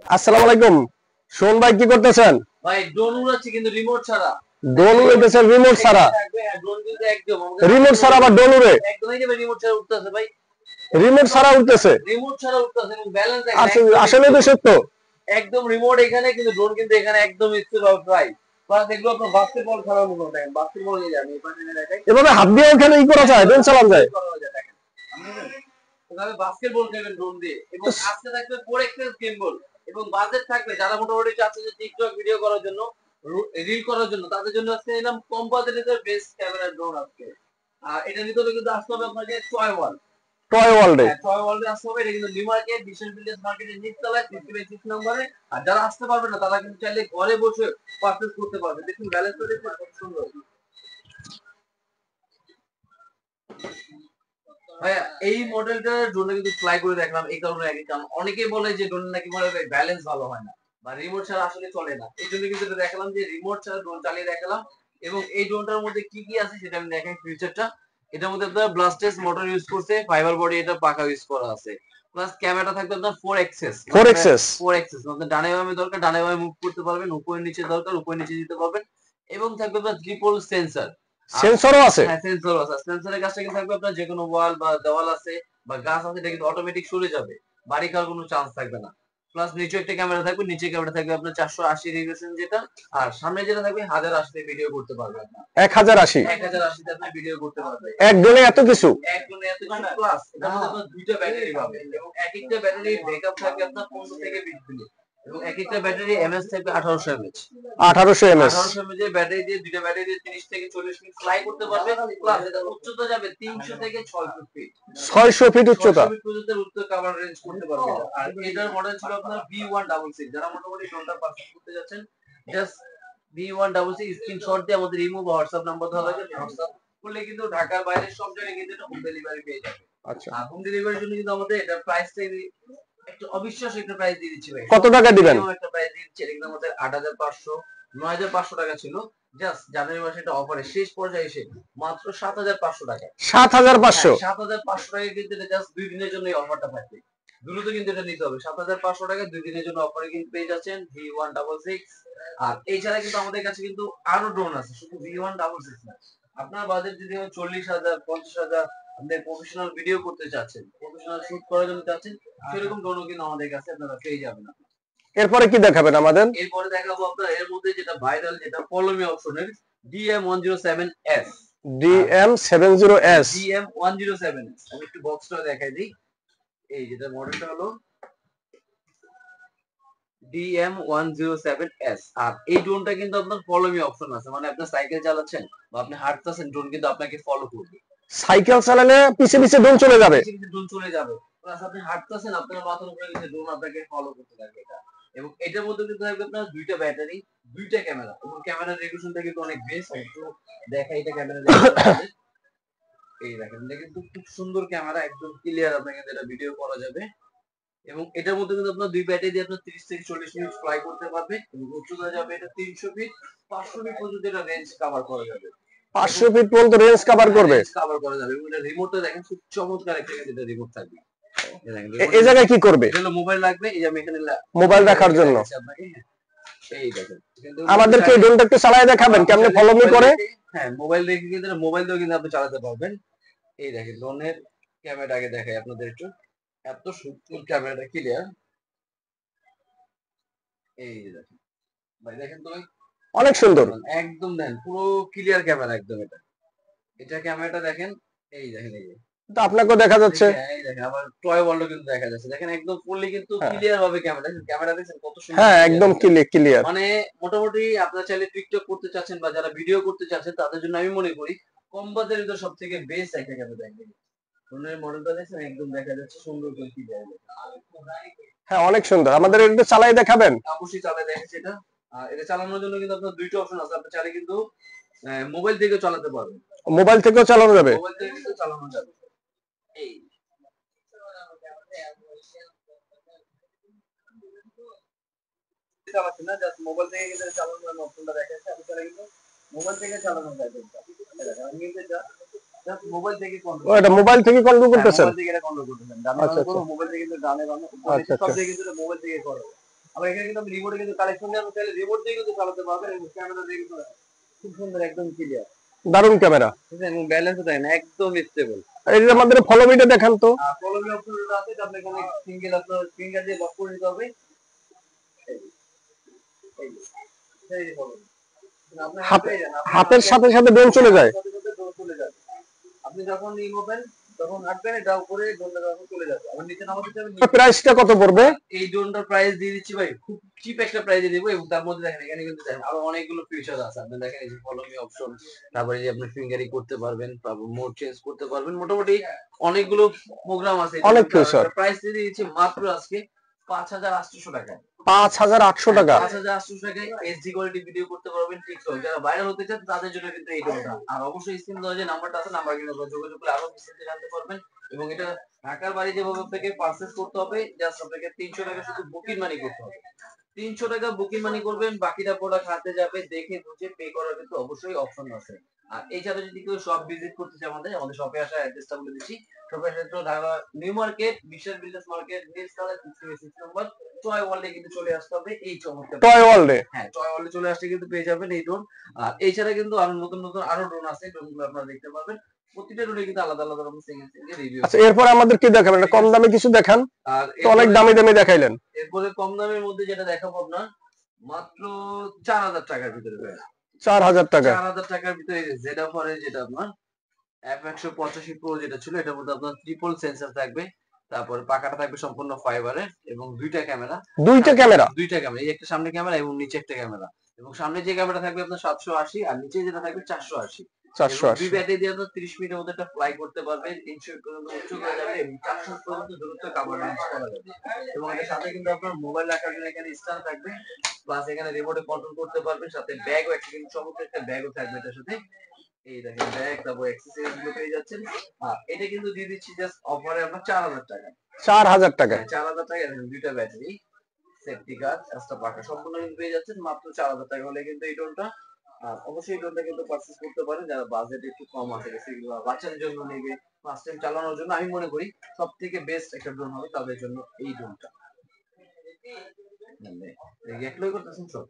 আসসালামু আলাইকুম। শোন ভাই, কি করতেছেন? ভাই ড্রোন উড়াচ্ছি কিন্তু রিমোট ছাড়া। ড্রোন উড়াইতেছেন রিমোট ছাড়া? ড্রোন কিন্তু একদম রিমোট ছাড়া আবার ড্রোন উড়ে? একদম এই যে রিমোট ছাড়া উঠতেছে ভাই। রিমোট ছাড়া উঠতেছে? রিমোট ছাড়া উঠতেছে এবং ব্যালেন্স দেখেন আচ্ছা, একদম আসলে তো সত্য। একদম রিমোট এখানে কিন্তু ড্রোন কিন্তু এখানে একদম স্থির অফ রাইট। প্লাস এগুলো আপনার বাস্কেটবল খেলার মতো দেখেন, বাস্কেটবল নিয়ে যান এই পাশে দেখাই। এভাবে হাত দিয়ে ওখানে ই করা যায়, ড্রোন চালানো যায়? দেখেন এভাবে বাস্কেটবল খেলবেন ড্রোন দিয়ে এবং আজকে থাকবে 4x গিম্বল এবং বাজেট থাকবে যারা মোটামুটি চাচ্ছে যে টিকটক ভিডিও করার জন্য, রিল করার জন্য, তাদের জন্য আজকে নিলাম কম বাজেটের বেস্ট ক্যামেরা ড্রোন আজকে। আর এটা নিতে হলে কিন্তু আসতে হবে আপনাকে টয় ওয়ার্ল্ড। টয় ওয়ার্ল্ডে? টয় ওয়ার্ল্ডে আসতে হবে। এটা কিন্তু নিউ মার্কেট, বিশাল বিল্ডার্স মার্কেটের নিচতলায় 56 নম্বরে। আর যারা আসতে পারবে না তারা কিন্তু চাইলে ঘরে বসে পারচেজ করতে পারবে। দেখুন ব্যালেন্সটা দেখুন কত সুন্দর। ভাইয়া এই মডেলটার জন্য কিন্তু ফ্লাই করে দেখলাম এই কারণে, একই কারণ অনেকেই বলে যে ড্রোন নাকি বলে ব্যালেন্স ভালো হয় না বা রিমোট ছাড়া আসলে চলে না। এই জন্য কিন্তু দেখালাম যে রিমোট ছাড়া ড্রোন চালিয়ে দেখালাম। এবং এই ড্রোনটার মধ্যে কি কি আছে সেটা আমি দেখাই ফিউচারটা। এটার মধ্যে আপনার ব্লাস্টেস মোটর ইউজ করছে, ফাইবার বডি এটা পাকা ইউজ করা আছে। প্লাস ক্যামেরা থাকবে আপনার 4 এক্সেস। 4 এক্সেস? 4 এক্সেস মানে ডানে বামে দরকার ডানে বামে মুভ করতে পারবেন, উপরে নিচে দরকার উপরে নিচে দিতে পারবেন। এবং থাকবে আপনার ট্রিপল সেন্সর। সেন্সরও আছে? হ্যাঁ সেন্সর আছে। সেন্সরের কাজটা কিন্তু থাকবে আপনার যে কোনো ওয়াল বা দেওয়াল আছে বা গাছ আছে এটা কিন্তু অটোমেটিক সরে যাবে, বাড়ি খাওয়ার কোনো চান্স থাকবে না। প্লাস নিচে একটা ক্যামেরা থাকবে, নিচে ক্যামেরা থাকবে আপনার 480 রেজোলিউশন যেটা। আর সামনে যেটা থাকবে 1080 তে ভিডিও করতে পারবে আপনার। 1080? 1080 তে আপনি ভিডিও করতে পারবে। এক ড্রোনে এত কিছু? এক ড্রোনে এত কিছু। প্লাস এটার মধ্যে আপনার দুইটা ব্যাটারি পাবে এবং এক একটা ব্যাটারির ব্যাকআপ থাকবে আপনার 15 থেকে 20 মিনিট। এবং এক একটা ব্যাটারি এমএস থাকবে 1800 এমএচ। 1800 এমএস? 1800 এমএচ এর ব্যাটারি দিয়ে দুইটা ব্যাটারি দিয়ে 30 থেকে 40 মিনিট ফ্লাই করতে পারবে। প্লাস এটা উচ্চতা যাবে 300 থেকে 600 ফিট। 600 ফিট উচ্চতা? 600 ফিট পর্যন্ত উচ্চতা কভার রেঞ্জ করতে পারবে এটা। আর এটার মডেল ছিল আপনার V166। যারা মোটামুটি ড্রোনটা পারচেজ করতে যাচ্ছেন জাস্ট V166 স্ক্রিনশট দিয়ে আমাদের ইমো বা হোয়াটসঅ্যাপ নাম্বার দেওয়া আছে, হোয়াটসঅ্যাপ করলে কিন্তু ঢাকার বাইরে সব জায়গায় কিন্তু এটা হোম ডেলিভারি পেয়ে যাবে। আচ্ছা। আর হোম ডেলিভারির জন্য কিন্তু আমাদের এটা প্রাইসটা একটু অবিশ্বাস্য একটা প্রাইস দিয়ে দিচ্ছি ভাই। কত টাকা দিবেন? একটা প্রাইস দিয়ে দিচ্ছি। এটা আমাদের 8500 9500 টাকা ছিল। জাস্ট জানুয়ারি মাসে এটা অফারে শেষ পর্যায়ে এসে মাত্র 7500 টাকা। 7500? 7500 টাকা কিন্তু এটা জাস্ট 2 দিনের জন্য এই অফারটা থাকবে। দ্রুত কিন্তু এটা নিতে হবে। 7500 টাকা 2 দিনের জন্য অফারে কিন্তু পেয়ে যাচ্ছেন V166। আর এছাড়া কিন্তু আমাদের কাছে কিন্তু আরো ড্রোন আছে, শুধু V166 না। আপনার বাজেট যদি হয় 40,000 50,000, আপনি প্রফেশনাল ভিডিও করতে চাচ্ছেন, প্রফেশনাল শুট করার জন্য চাচ্ছেন, সেরকম ড্রোনও কিন্তু আমাদের কাছে আপনারা পেয়ে যাবেন। এরপরে কি দেখাবেন আমাদের? এরপরে দেখাবো আপনার এর মধ্যে যেটা ভাইরাল, যেটা ফলোমি অপশনের DM107S। DM70S? DM107S আমি একটু বক্সটা দেখাই দিই। এই যেটা মডেলটা হলো DM107S। আর এই ড্রোনটা কিন্তু আপনার ফলোমি অপশন আছে, মানে আপনি সাইকেল চালাচ্ছেন বা আপনি হাঁটতেছেন ড্রোন কিন্তু আপনাকে ফলো করবে। সাইকেল চালালে পিছে পিছে ড্রোন চলে যাবে? পিছে পিছে ড্রোন চলে যাবে। প্লাস আপনি হাঁটতেছেন আপনার মাথার উপরে কিন্তু ড্রোন আপনাকে ফলো করতে থাকবে এটা। এবং এটার মধ্যে কিন্তু থাকবে আপনার দুইটা ব্যাটারি, দুইটা ক্যামেরা এবং ক্যামেরার রেজোলিউশনটা কিন্তু অনেক বেস্ট। একটু দেখাই এটা ক্যামেরা। এই দেখেন এটা কিন্তু খুব সুন্দর ক্যামেরা, একদম ক্লিয়ার আপনাকে এটা ভিডিও করা যাবে। এবং এটার মধ্যে কিন্তু আপনার দুই ব্যাটারি দিয়ে আপনার 30 থেকে 40 মিনিট ফ্লাই করতে পারবে এবং উচ্চতা যাবে এটা 300 ফিট, 500 ফিট পর্যন্ত এটা রেঞ্জ কভার করা যাবে। 500 ফিট পর্যন্ত রেঞ্জ কভার করবে? কভার করা যাবে। এবং এটা রিমোটটা দেখেন খুব চমৎকার একটা কিন্তু এটা রিমোট থাকবে। এই জায়গায় কি করবে? এটা মোবাইল রাখবে, এই যে আমি এখানে মোবাইল রাখার জন্য। আপনাকে এই দেখেন আমাদেরকে এই ড্রোনটা একটু চালায় দেখাবেন কেমনে ফলোমি করে? হ্যাঁ মোবাইল রেখে কিন্তু মোবাইল দিয়েও কিন্তু আপনি চালাতে পারবেন। এই দেখেন ড্রোনের ক্যামেরা আগে দেখাই আপনাদের একটু, এত সুন্দর ক্যামেরাটা ক্লিয়ার। এই দেখেন ভাই, দেখেন তো অনেক সুন্দর একদম, দেন পুরো ক্লিয়ার ক্যামেরা একদম। এটা ক্যামেরাটা দেখেন, এই দেখেন এই যে তো আপনাকেও দেখা যাচ্ছে। এই দেখেন আবার টয় ওয়ার্ল্ডও কিন্তু দেখা যাচ্ছে। দেখেন একদম ফুললি কিন্তু ক্লিয়ার ভাবে ক্যামেরা, ক্যামেরা দেখেন কত সুন্দর। হ্যাঁ একদম ক্লিয়ার। মানে মোটামুটি আপনারা চাইলে টিকটক করতে চাচ্ছেন বা যারা ভিডিও করতে চাচ্ছেন তাদের জন্য আমি মনে করি কম বাজারের তো সবথেকে বেস্ট একটা ক্যামেরা দেখবেন। ফোনের মডেলটা দেখেন একদম দেখা যাচ্ছে সুন্দর করে ক্লিয়ার। হ্যাঁ অনেক সুন্দর। আমাদের এটা চালাই দেখাবেন? অবশ্যই চালাই দেখাচ্ছি এটা। এটা চালানোর জন্য কিন্তু আপনার দুইটা অপশন আছে। আপনি চাইলে কিন্তু মোবাইল থেকে চালাতে পারবেন। মোবাইল থেকেও চালানো যাবে? মোবাইল থেকে কিন্তু চালানো যাবে। এই চালাচ্ছেন না, জাস্ট মোবাইল থেকে কিন্তু চালানোর অপশনটা দেখাচ্ছে। আপনি চাইলে কিন্তু মোবাইল থেকে চালানো যাবে। আমি কিন্তু জাস্ট মোবাইল থেকে কন্ট্রোল। ও এটা মোবাইল থেকে কন্ট্রোল করতেছেন? মোবাইল থেকে এটা কন্ট্রোল করতেছেন। ডানে বামে করো, মোবাইল থেকে কিন্তু ডানে বামে উপরে সব জায়গায় কিন্তু মোবাইল থেকে করো। আবার এখানে কিন্তু রিমোটে কিন্তু কালেকশন দেওয়া চাইলে রিমোট দিয়ে কিন্তু চালাতে পারবেন এবং ক্যামেরা দিয়ে কিন্তু খুব সুন্দর একদম ক্লিয়ার। দারুণ ক্যামেরা। ঠিক আছে, এবং ব্যালেন্সও দেখেন একদম স্টেবল। এই যে আমাদের ফলো মিটা দেখান তো। আর ফলোমি অপশন আছে, এটা আপনি এখানে সিঙ্গেল আপনার ফিঙ্গার দিয়ে লক করে দিতে হবে। এই যে, এই যে, এই যে follow me। আপনার হাতে হাতের সাথে সাথে ড্রোন চলে যায়। সাথে সাথে drone চলে যাবে। আপনি যখন নিবেন তখন হাঁটবেন, এটা উপরে ড্রোনটা তখন চলে যাবে। আবার নিচে নামাতে যাবেন, প্রাইসটা কত পড়বে? এই ড্রোনটার প্রাইস দিয়ে দিচ্ছি ভাই খুব চিপ একটা প্রাইসে দিব, এবং তার মধ্যে দেখেন এখানে কিন্তু দেখেন আরো অনেকগুলো ফিচার আছে। আপনি দেখেন এই যে ফলো মি অপশন, তারপরে যে আপনি ফিঙ্গারিং করতে পারবেন, তারপর মোড চেঞ্জ করতে পারবেন, মোটামুটি অনেকগুলো প্রোগ্রাম আছে। অনেক ফিচার। প্রাইস দিয়ে দিচ্ছি মাত্র আজকে 5,800 টাকা। 5,800 টাকা। 5,800 টাকায় এইচডি কোয়ালিটি ভিডিও করতে পারবেন টিকটক। যারা ভাইরাল হতে চান তাদের জন্য কিন্তু এই ড্রোনটা। আর অবশ্যই স্ক্রিন দেওয়া যে নাম্বারটা আছে, নাম্বার কিন্তু যোগাযোগ করে আরো বিস্তারিত জানতে পারবেন। এবং এটা ঢাকার বাড়ি যেভাবে আপনাকে পারচেজ করতে হবে, জাস্ট আপনাকে 300 টাকা শুধু বুকিং মানি করতে হবে। 300 টাকা বুকিং মানি করবেন, বাকিটা প্রোডাক্ট হাতে যাবে, দেখে বুঝে পে করার কিন্তু অবশ্যই অপশন আছে। আর এছাড়া যদি কেউ শপ ভিজিট করতে চায় আমাদের শপে আসার অ্যাড্রেসটা বলে দিচ্ছি। শপে আসার জন্য ঢাকা নিউ মার্কেট, বিশ্বাস বিল্ডার্স মার্কেট, নিউজ কালার 66 নম্বর টয় ওয়ার্ল্ডে কিন্তু চলে আসতে হবে। এই চমৎকার টয় ওয়ার্ল্ডে। হ্যাঁ, টয় ওয়ার্ল্ডে চলে আসলে কিন্তু পেয়ে যাবেন এই ড্রোন। আর এছাড়া কিন্তু আরো নতুন নতুন আরো ড্রোন আছে, ড্রোনগুলো আপনারা দেখতে পারবেন। প্রতিটা ড্রোনে কিন্তু আলাদা আলাদা রকম সিঙ্গেল সিঙ্গেল রিভিউ। আচ্ছা, এরপর আমাদের কি দেখাবেন? এটা কম দামে কিছু দেখান। আর তো অনেক দামি দামি দেখাইলেন। এরপরে কম দামের মধ্যে যেটা দেখাবো আপনার মাত্র 4,000 টাকার ভিতরে। 4,000 টাকা। 4,000 টাকার ভিতরে জেড অফারে যেটা আপনার F185 প্রো যেটা ছিল, এটার মধ্যে আপনার ট্রিপল সেন্সর থাকবে, তারপর পাকাটা থাকবে সম্পূর্ণ ফাইবারের, এবং দুইটা ক্যামেরা। দুইটা ক্যামেরা, এই একটা সামনে ক্যামেরা এবং নিচে একটা ক্যামেরা। এবং সামনে যে ক্যামেরা থাকবে আপনার 780, আর নিচে যেটা থাকবে 480। দুই ব্যাটারি দিয়ে আপনার 30 মিনিটের মধ্যে একটা ফ্লাই করতে পারবেন, 300 পর্যন্ত উঁচু করা যাবে এবং 400 পর্যন্ত দূরত্ব কভার করা যাবে। এবং এটার সাথে কিন্তু আপনার মোবাইল রাখার জন্য এখানে স্ট্যান্ড থাকবে, প্লাস এখানে রিমোটে কন্ট্রোল করতে পারবেন, সাথে ব্যাগও একটা কিন্তু চমৎকার একটা ব্যাগও থাকবে এটার সাথে। এই দেখেন ব্যাগ, তারপর অ্যাক্সেসরিজ গুলো পেয়ে যাচ্ছেন। আর এটা কিন্তু দিয়ে দিচ্ছি জাস্ট অফারে আপনার 4,000 টাকা। 4,000 টাকা। 4,000 টাকা দেখেন, দুইটা ব্যাটারি, সেফটি কার্ড, একটা পাকা সম্পূর্ণ কিন্তু পেয়ে যাচ্ছেন মাত্র 4,000 টাকা হলে কিন্তু এই ড্রোনটা। আর অবশ্যই এই ড্রোনটা কিন্তু পারচেজ করতে পারেন যারা বাজেট একটু কম আছে, সেগুলো বাচ্চাদের জন্য নেবে, ফার্স্ট টাইম চালানোর জন্য। আমি মনে করি সব থেকে বেস্ট একটা ড্রোন হবে তাদের জন্য এই ড্রোনটা। গেট লই করতেছেন সব।